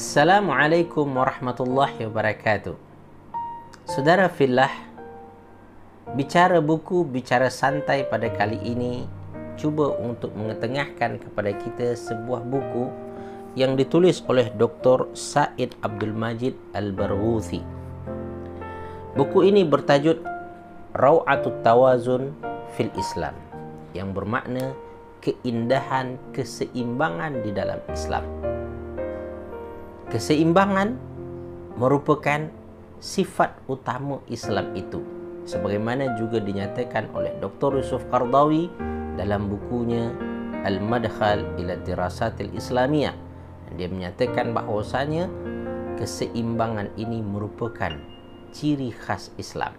Assalamualaikum warahmatullahi wabarakatuh. Saudara fillah, bicara buku, bicara santai pada kali ini cuba untuk mengetengahkan kepada kita sebuah buku yang ditulis oleh Dr. Said Abdul Majid Al-Barghuthi. Buku ini bertajuk Raw'atut Tawazun fil Islam, yang bermakna keindahan keseimbangan di dalam Islam. Keseimbangan merupakan sifat utama Islam itu, sebagaimana juga dinyatakan oleh Dr. Yusuf Qardawi dalam bukunya Al-Madkhal ila Dirasatil Islamiyah. Dia menyatakan bahawasanya keseimbangan ini merupakan ciri khas Islam.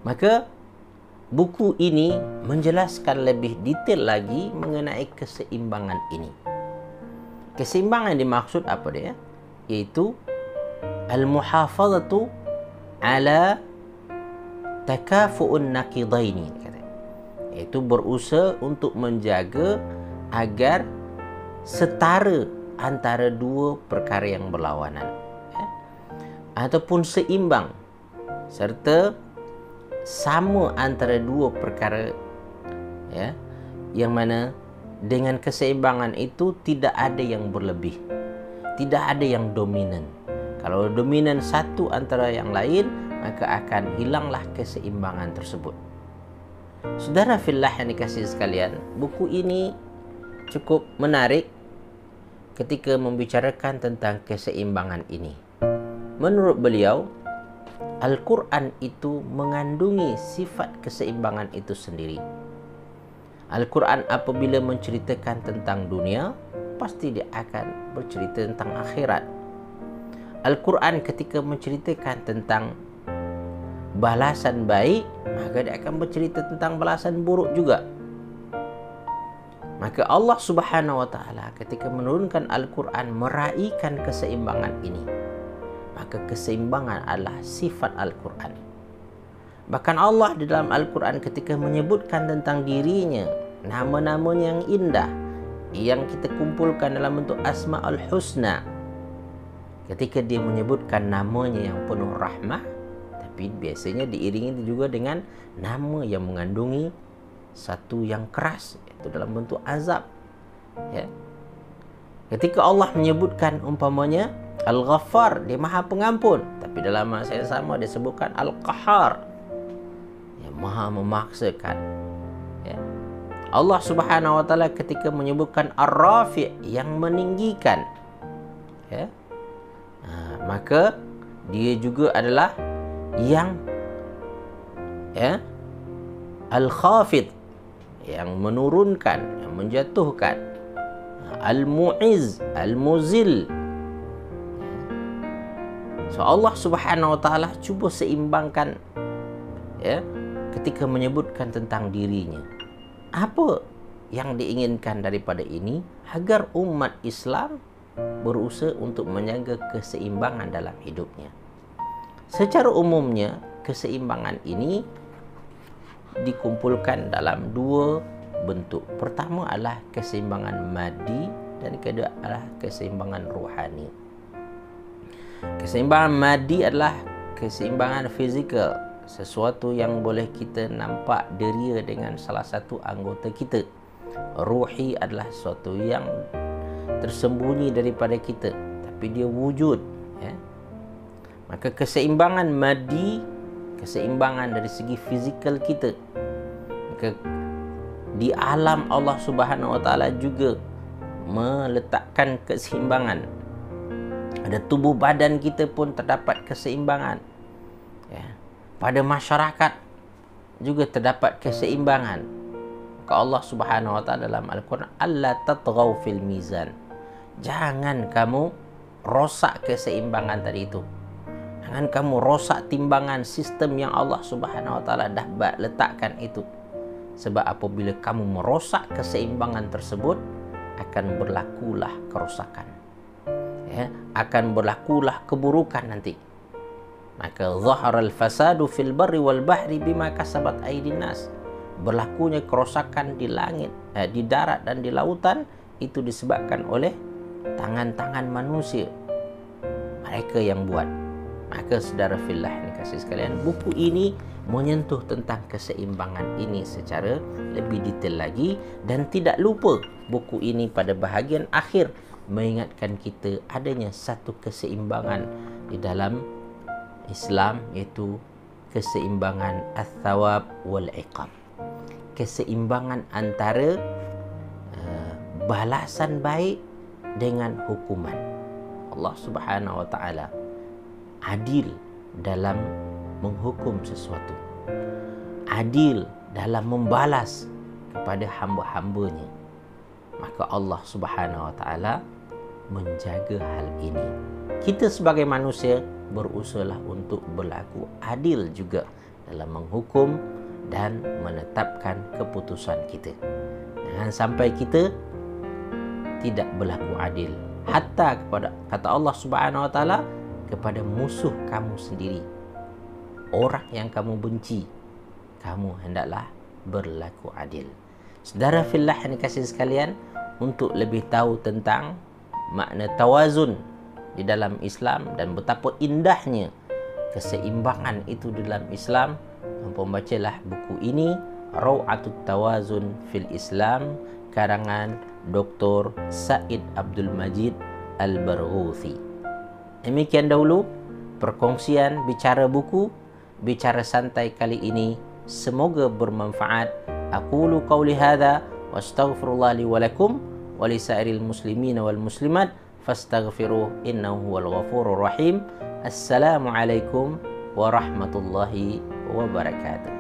Maka buku ini menjelaskan lebih detail lagi mengenai keseimbangan ini. Keseimbangan yang dimaksud apa dia? Iaitu al-muhafazatu ala takafu'un naqidaini, iaitu berusaha untuk menjaga agar setara antara dua perkara yang berlawanan, ataupun seimbang serta sama antara dua perkara, yang mana dengan keseimbangan itu tidak ada yang berlebih, tidak ada yang dominan. Kalau dominan satu antara yang lain, maka akan hilanglah keseimbangan tersebut. Saudara fillah yang dikasihi sekalian, buku ini cukup menarik ketika membicarakan tentang keseimbangan ini. Menurut beliau, Al-Quran itu mengandungi sifat keseimbangan itu sendiri. Al-Quran apabila menceritakan tentang dunia, pasti dia akan bercerita tentang akhirat. Al-Quran ketika menceritakan tentang balasan baik, maka dia akan bercerita tentang balasan buruk juga. Maka Allah Subhanahu wa taala ketika menurunkan Al-Quran meraihkan keseimbangan ini. Maka keseimbangan adalah sifat Al-Quran. Bahkan Allah di dalam Al-Quran ketika menyebutkan tentang dirinya, nama-namanya yang indah, yang kita kumpulkan dalam bentuk Asma'ul Husna. Ketika dia menyebutkan namanya yang penuh rahmah, tapi biasanya diiringi juga dengan nama yang mengandungi satu yang keras, iaitu dalam bentuk azab. Ketika Allah menyebutkan umpamanya Al-Ghaffar, dia maha pengampun, tapi dalam masa yang sama dia sebutkan Al-Qahar, yang maha memaksakan. Allah Subhanahu wa taala ketika menyebutkan Ar-Rafi', yang meninggikan, maka dia juga adalah yang Al-Khafid, yang menurunkan, yang menjatuhkan. Al-Mu'izz, Al-Muzil. So Allah Subhanahu wa taala cuba seimbangkan ketika menyebutkan tentang dirinya. Apa yang diinginkan daripada ini? Agar umat Islam berusaha untuk menjaga keseimbangan dalam hidupnya. Secara umumnya, keseimbangan ini dikumpulkan dalam dua bentuk. Pertama adalah keseimbangan maddi dan kedua adalah keseimbangan rohani. Keseimbangan maddi adalah keseimbangan fizikal, sesuatu yang boleh kita nampak deria dengan salah satu anggota kita. Ruhi adalah sesuatu yang tersembunyi daripada kita, tapi dia wujud. Maka keseimbangan maddi, keseimbangan dari segi fizikal kita. Maka di alam Allah Subhanahu wa taala juga meletakkan keseimbangan. Ada tubuh badan kita pun terdapat keseimbangan. Pada masyarakat juga terdapat keseimbangan. Maka Allah Subhanahu wa taala dalam Al-Quran, alla tatghaw fil mizan. Jangan kamu rosak keseimbangan tadi itu. Jangan kamu rosak timbangan sistem yang Allah Subhanahu wa taala dah letakkan itu. Sebab apabila kamu merosak keseimbangan tersebut, akan berlakulah kerosakan. Akan berlakulah keburukan nanti. Maka zaharal fasadu fil barri wal bahri bima kasabat aydin nas. Berlakunya kerosakan di langit, di darat dan di lautan itu disebabkan oleh tangan-tangan manusia, mereka yang buat. Maka saudara fillah ni kasih sekalian, buku ini menyentuh tentang keseimbangan ini secara lebih detail lagi, dan tidak lupa buku ini pada bahagian akhir mengingatkan kita adanya satu keseimbangan di dalam Islam, iaitu keseimbangan ats-tsawab wal iqab. Keseimbangan antara balasan baik dengan hukuman. Allah Subhanahu wa taala adil dalam menghukum sesuatu, adil dalam membalas kepada hamba-hambanya. Maka Allah Subhanahu wa taala menjaga hal ini. Kita sebagai manusia berusahalah untuk berlaku adil juga dalam menghukum dan menetapkan keputusan kita. Jangan sampai kita tidak berlaku adil, hatta kepada, kata Allah Subhanahu wa taala, kepada musuh kamu sendiri, orang yang kamu benci, kamu hendaklah berlaku adil. Saudara fillah yang dikasihi sekalian, untuk lebih tahu tentang makna tawazun di dalam Islam dan betapa indahnya keseimbangan itu di dalam Islam, membacalah buku ini, Raw'atut Tawazun fil Islam, karangan Dr. Said Abdul Majid Al-Barghuthi. Demikian dahulu perkongsian bicara buku, bicara santai kali ini. Semoga bermanfaat. Aqulu qawli hadza wa astaghfirullah li wa lakum wa li sa'iril muslimin wal muslimat fastaghfiruh innahu huwal ghafurur rahim. Assalamualaikum warahmatullahi wabarakatuh.